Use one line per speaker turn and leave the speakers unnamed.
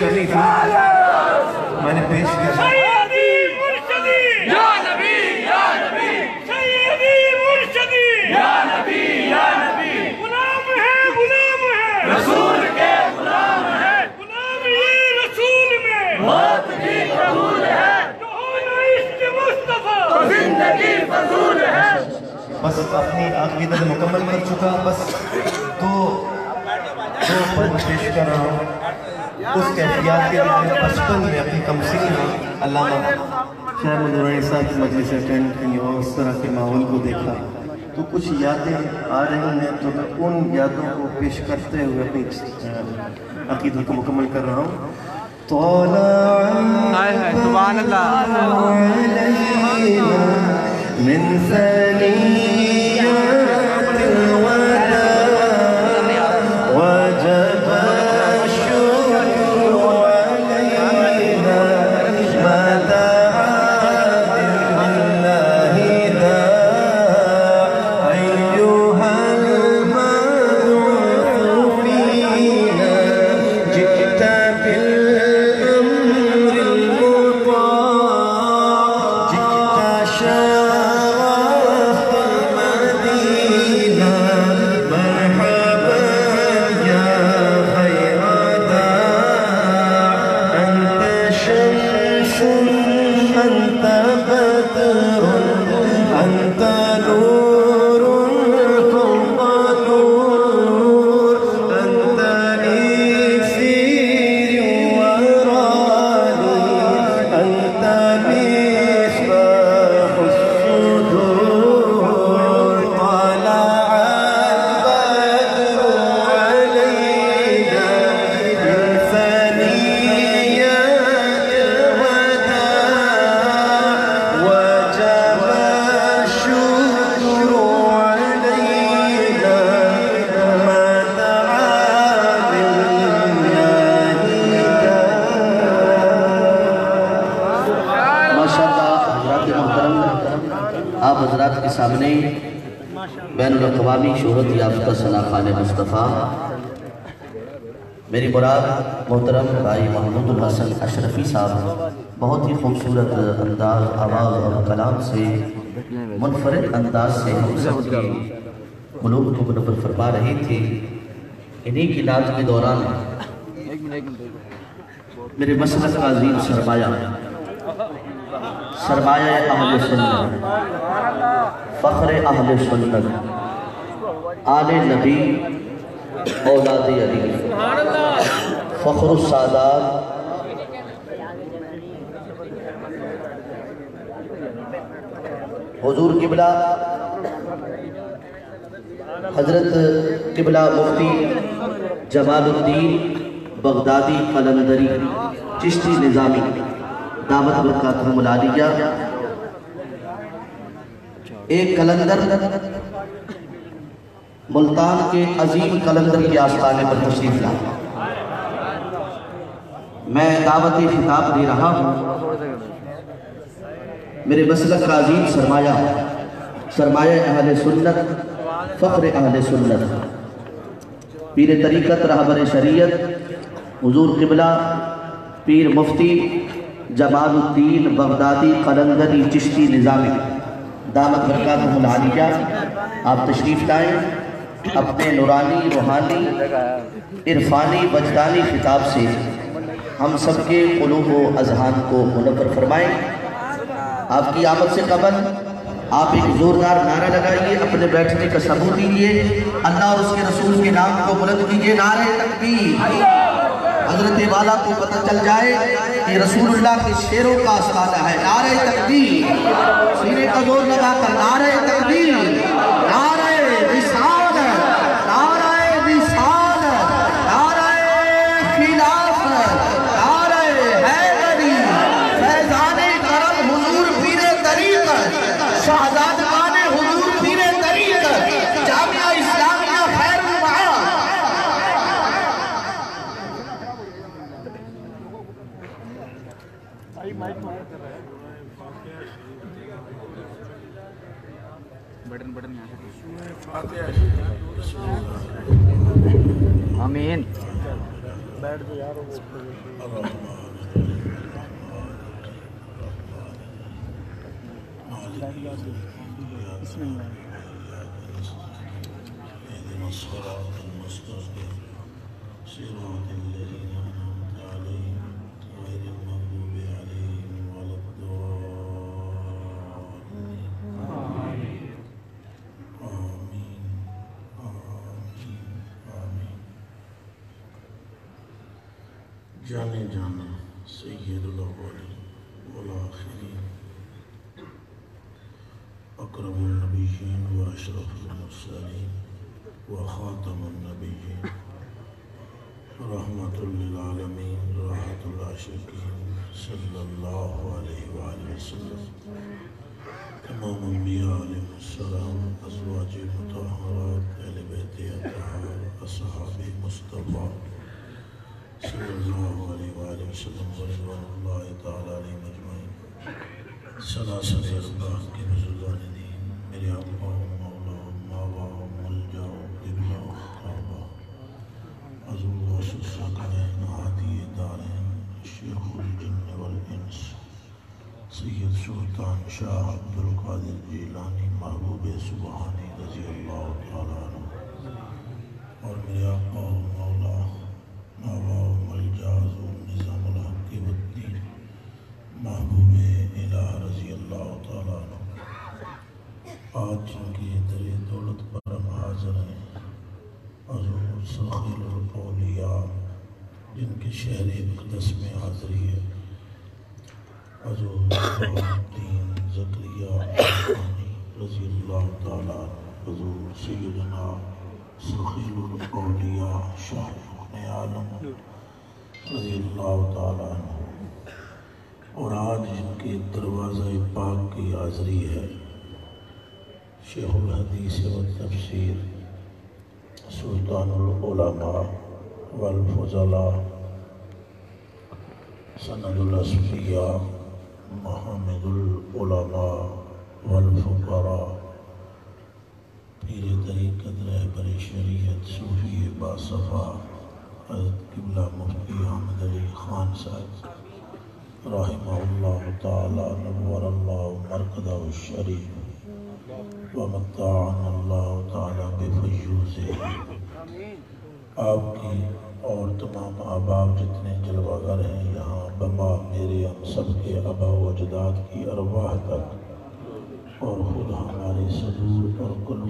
کرنی تھی میں نے پیش کیا
سیدی مرشدی یا نبی یا نبی سیدی مرشدی یا نبی یا نبی غلام ہے رسول کے غلام ہے غلام یہ رسول میں موت بھی قبول ہے جو ہونا عشق مصطفیٰ تو زندگی فضول ہے.
بس اپنی عقیدت مکمل کر چکا. بس دو پنج پیش کر رہا ہوں. اس کیفیات کے لیے بچپن میں اپنی تمثیل میں علامہ شاہ نورانی صاحب کی مجلس اٹینڈ کی اور اس طرح کے ماحول کو دیکھا تو کچھ یادیں آ رہی ہیں تو میں ان یادوں کو پیش کرتے ہوئے اپنی عقیدت کو مکمل کر رہا ہوں.
سبحان اللہ
من ثنيات الوداع وجب الشكر علينا ما دعا لله داع أيها المبعوث فينا جئت بالأمر المطاع جئت شرفت المدينة مرحبا يا خير داع أنت شمس أنت بدر أنت نور فوق نور أنت إكسير وراني أنت مصباح الصدور طلع البدر علينا من ثنيات الوداع وجب الشكر علينا ما دعا لله
ماشاءاللہ حضرات محترم، آپ حضرات کے سامنے بین الاقوامی شہرت یافتہ ثنا خان مصطفیٰ میری مراد محترم بھائی محمود الحسن اشرفی صاحب بہت ہی خوبصورت انداز آواز اور کلام سے منفرد انداز سے ہم سب کی قلوب کو منور فرما رہے تھے. انہی کی نعت کے دوران میرے مسلک کا عظیم سرمایہ اہل سنت فخر اہل سنت آل نبی اولاد علی فخر السادات حضور قبلہ حضرت قبلہ مفتی جمال الدین بغدادی قلندری چشتی نظامی دعوت برکاتہم العالیہ ایک کلندر ملتان کے عظیم کلندر کی آستانے پر تشریف لا. میں دعوتی خطاب دے رہا ہوں. میرے مسلک کا عظیم سرمایہ اہل سنت فخر اہل سنت پیر طریقت رہبر شریعت حضور قبلہ پیر مفتی جمال الدین بغدادی قلندری چشتی نظامی دعوت برکاتہم العالیہ آپ تشریف لائیں. اپنے نورانی روحانی عرفانی وجدانی خطاب سے ہم سب کے قلوب و اذہان کو منور فرمائیں. آپ کی آمد سے قبل آپ ایک زوردار نعرہ لگائیے، اپنے بیٹھنے کا ثبوت دیجیے، اللہ اور اس کے رسول کے نام کو بلند کیجیے. نعرہ تکبیر. حضرت والا کو پتہ چل جائے کہ رسول اللہ کے شیروں کا آستانہ ہے. نعرہ تکبیر. سینے کا زور لگا کر نعرہ تکبیر. نعرہ رسالت، نعرہ رسالت، نعرہ خلافت، نعرہ حیدری، فیضان کرم حضور پیر طریقت، شہزادگان حضور پیر طریقت، جامعہ اسلامیہ خیر المعاد.
بٹن یہاں سے آمین.
جانے جانا سید الاولین والآخرین اکرم النبیین و اشرف المرسلین و خاتم النبیین رحمت للعالمین راحت العاشقین صلی اللہ علیہ وآلہ وسلم تمام انبیاء علیہ السلام ازواج مطہرات اہل بیت اطہار اصحاب مصطفیٰ صلی اللہ علیہ وآلہ وسلم ورضوان اللہ تعالیٰ علیہ مجمعین سلاسل ارباح کے بزرگان دین میرے آقا و مولا و ماوا و ملجا و قبلہ و خطابہ حضور و سسقین عادی دارین شیخ الجن والانس سید سلطان شاہ عبدالقادر جیلانی محبوب سبحانی رضی اللہ تعالیٰ عنہ اور میرے آقا و مولا ماوا و ملجاز و نظام الحق والدین محبوب الہ رضی اللہ تعالیٰ عنہ آج جن کی در دولت پر ہم حاضر ہیں حضور سخیل الاولیاء جن کے شہر اقدس میں حاضری ہے حضور الدین زکریا رضی اللہ تعالیٰ عنہ حضور سیدنا سخیل الاولیاء شاہ عالم رضی اللہ تعالیٰ عنہ اور آج جن کے دروازہ پاک کی حاضری ہے شیخ الحدیث والتفسیر سلطان العلماء والفضلاء سند الاصفیاء محمد العلماء والفقراء پیر طریقت رہبر شریعت صوفی باصفا حضرت قبلہ مفتی احمد علی خان صاحب رحمہ اللہ تعالی نور اللہ مرقدہ الشریف ومتعنا اللہ تعالی بفیوزہ آپ کی اور تمام احباب جتنے جلوہ گر ہیں یہاں بما میرے ہم سب کے آباء و اجداد کی ارواح تک اور خود ہمارے صدور اور کل